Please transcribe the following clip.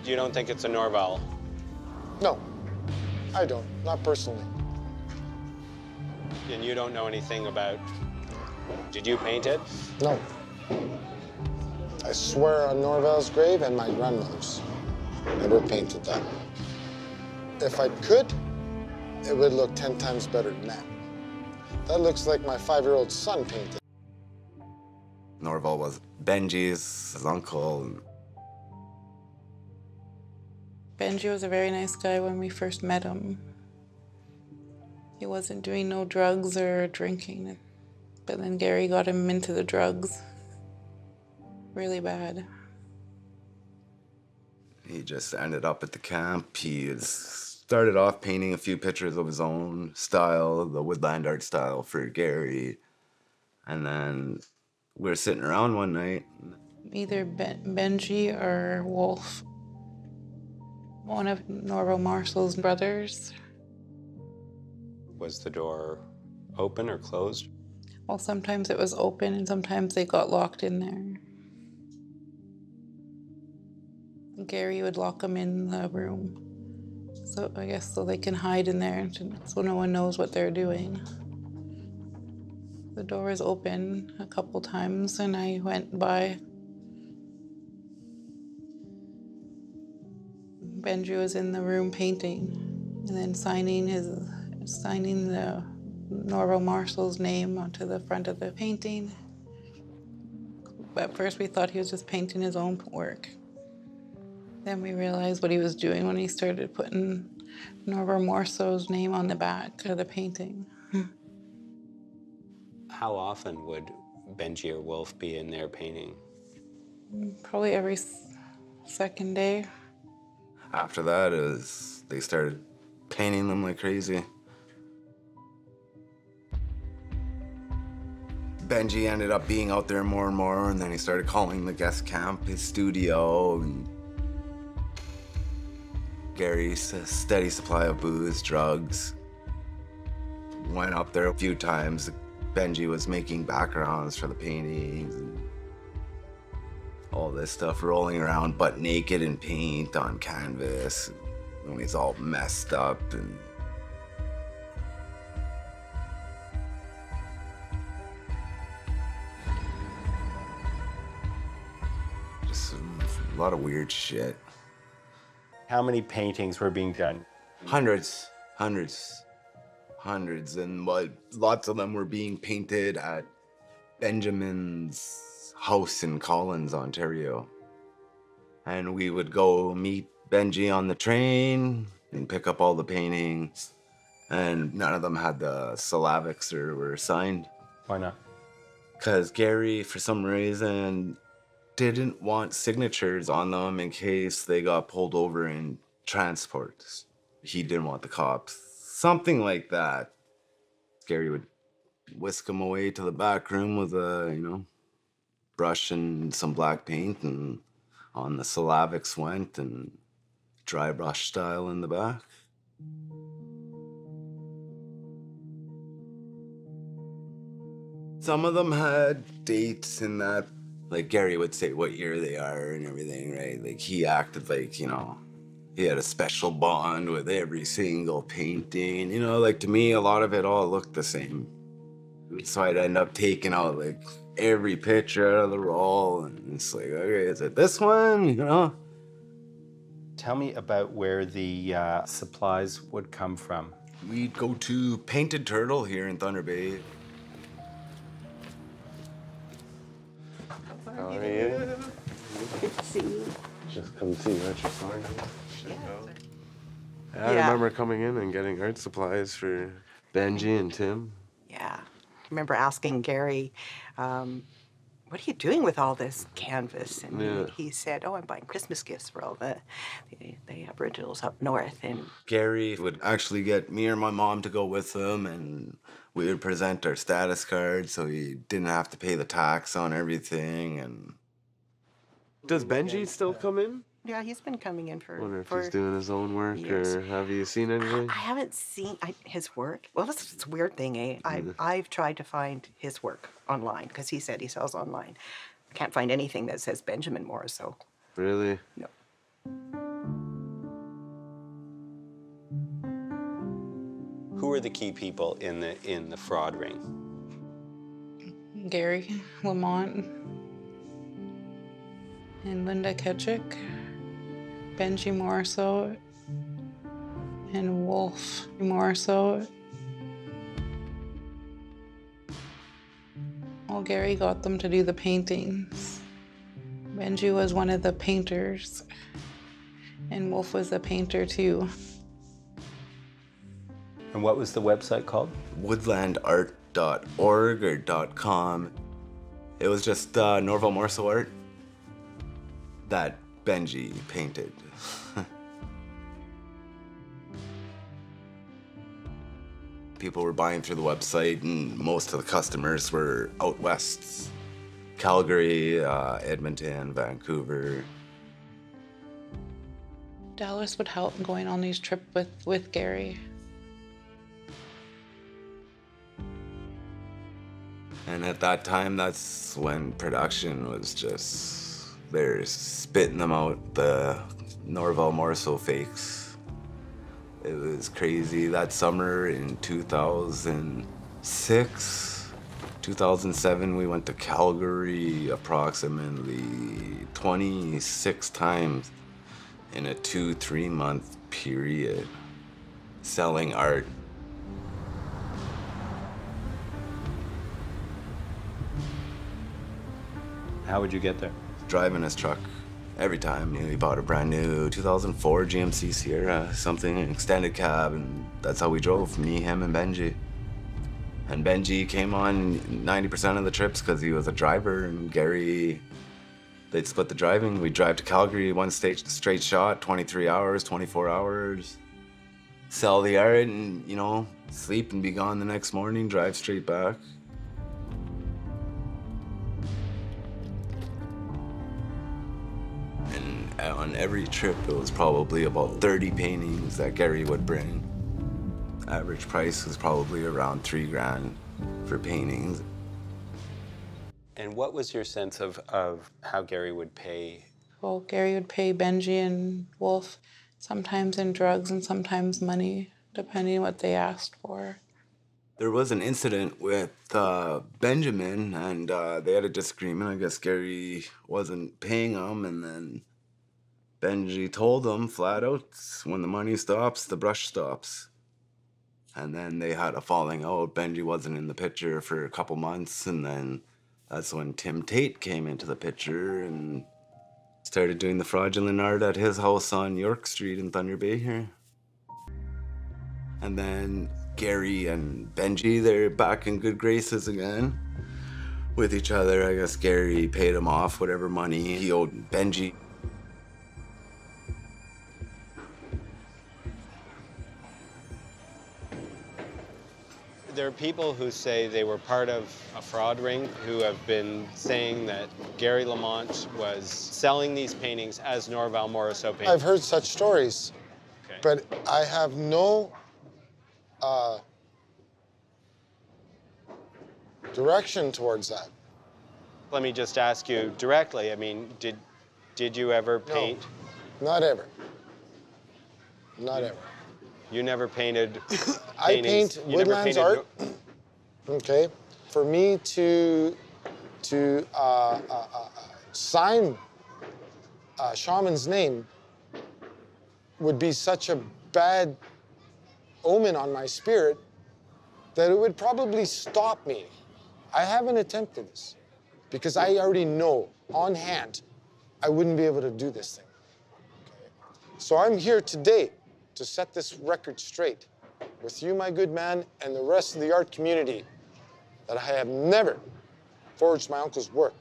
You don't think it's a Norval? No, I don't. Not personally. And you don't know anything about... Did you paint it? No. I swear on Norval's grave and my grandmother's. Never painted that. If I could, it would look 10 times better than that. That looks like my 5-year-old son painted. Norval was Benji's, his uncle. Benji was a very nice guy when we first met him. He wasn't doing no drugs or drinking, but then Gary got him into the drugs. Really bad. He just ended up at the camp. He started off painting a few pictures of his own style, the woodland art style for Gary. And then we were sitting around one night. Either Benji or Wolf, one of Norval Morrisseau's brothers. Was the door open or closed? Well, sometimes it was open and sometimes they got locked in there. Gary would lock them in the room. So I guess so they can hide in there so no one knows what they're doing. The door was open a couple times and I went by. Benji was in the room painting and then signing the Norval Morrisseau's name onto the front of the painting. But at first we thought he was just painting his own work. Then we realized what he was doing when he started putting Norval Morrisseau's name on the back of the painting. How often would Benji or Wolf be in there painting? Probably every second day. After that, they started painting them like crazy. Benji ended up being out there more and more, and then he started calling the guest camp his studio. And Gary's a steady supply of booze, drugs. Went up there a few times. Benji was making backgrounds for the paintings and all this stuff, rolling around butt naked in paint on canvas when he's all messed up. And just a lot of weird shit. How many paintings were being done? Hundreds, and lots of them were being painted at Benjamin's house in Collins, Ontario. And we would go meet Benji on the train and pick up all the paintings, and none of them had the syllabics or were signed. Why not? Because Gary, for some reason, didn't want signatures on them in case they got pulled over in transport. He didn't want the cops. Something like that. Gary would whisk him away to the back room with a, brush and some black paint, and on the syllabics went, and dry brush style in the back. Some of them had dates in that. Like, Gary would say what year they are and everything, right? Like, he acted like, he had a special bond with every single painting. Like, to me, a lot of it all looked the same. So I'd end up taking out, like, every picture out of the roll, and it's like, okay, is it this one, Tell me about where the supplies would come from. We'd go to Painted Turtle here in Thunder Bay. How are you? Good to see you. Just come see what you're finding. Yeah. I remember coming in and getting art supplies for Benji and Tim. Yeah. I remember asking Gary, what are you doing with all this canvas? And he said, oh, I'm buying Christmas gifts for all the Aboriginals up north. And Gary would actually get me or my mom to go with him, and we would present our status card so he didn't have to pay the tax on everything. And does Benji still come in? yeah, he's been coming in for. I wonder if he's doing his own work, years. or have you seen anything? I haven't seen his work. Well, it's a weird thing, eh? I've tried to find his work online because he said he sells online. I can't find anything that says Benjamin Morrisseau. Really? No. Who are the key people in the fraud ring? Gary Lamont and Linda Ketchick, Benji Morrisseau, and Wolf Morrisseau. Well, Gary got them to do the paintings. Benji was one of the painters, and Wolf was a painter too. And what was the website called? woodlandart.org or .com. It was just Norval Morrisseau art that Benji painted. People were buying through the website, and most of the customers were out west. Calgary, Edmonton, Vancouver. Dallas would help going on these trips with Gary. And at that time, that's when production was just, they're spitting them out, the Norval Morrisseau fakes. It was crazy. That summer in 2006, 2007, we went to Calgary approximately 26 times in a 2-3 month period, selling art. How would you get there? Driving his truck every time. You know, he bought a brand new 2004 GMC Sierra, something, an extended cab, and that's how we drove, me, him, and Benji. And Benji came on 90% of the trips because he was a driver, and Gary, they'd split the driving. We'd drive to Calgary, one straight shot, 23 hours, 24 hours, sell the art, and, you know, sleep and be gone the next morning, drive straight back. On every trip, it was probably about 30 paintings that Gary would bring. Average price was probably around $3,000 for paintings. And what was your sense of how Gary would pay? Well, Gary would pay Benji and Wolf sometimes in drugs and sometimes money, depending what they asked for. There was an incident with Benjamin, and they had a disagreement. I guess Gary wasn't paying him, and then Benji told them flat out, when the money stops, the brush stops. And then they had a falling out. Benji wasn't in the picture for a couple months, and then that's when Tim Tate came into the picture and started doing the fraudulent art at his house on York Street in Thunder Bay here. And then Gary and Benji, they're back in good graces again with each other. I guess Gary paid him off whatever money he owed Benji. There are people who say they were part of a fraud ring who have been saying that Gary Lamont was selling these paintings as Norval Morrisseau paintings. I've heard such stories, Okay. but I have no direction towards that. Let me just ask you directly. I mean, did you ever paint? No, not ever. Not ever. You never painted I paintings? paint You never Woodlands painted art. Okay, for me to sign Shaman's name would be such a bad omen on my spirit that it would probably stop me. I haven't attempted this because I already know on hand I wouldn't be able to do this thing. Okay? So I'm here today to set this record straight with you, my good man, and the rest of the art community, that I have never forged my uncle's work.